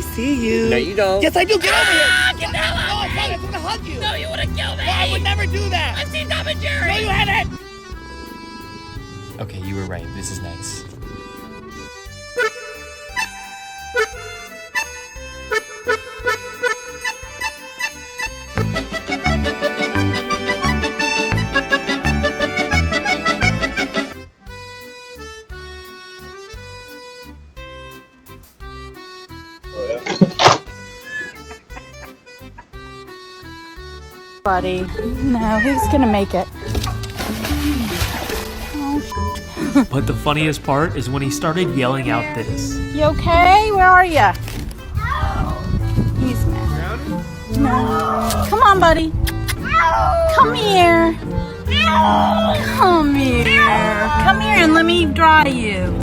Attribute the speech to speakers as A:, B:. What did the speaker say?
A: see you.
B: No, you don't.
A: Yes, I do. Get over here.
B: Get the hell out
A: No, I
B: of
A: thought I
B: me.
A: was going to hug you.
B: No, you would have killed me.
A: No, I would never do that.
B: I've seen Tom and Jerry.
A: No, you haven't.
C: Okay, you were right. This is nice.
D: Buddy. No, he's gonna make it.
E: But the funniest part is when he started yelling out this.
D: You okay? Where are you? He's mad. No. Come on, buddy. Come here. Come here. Come here and let me dry you.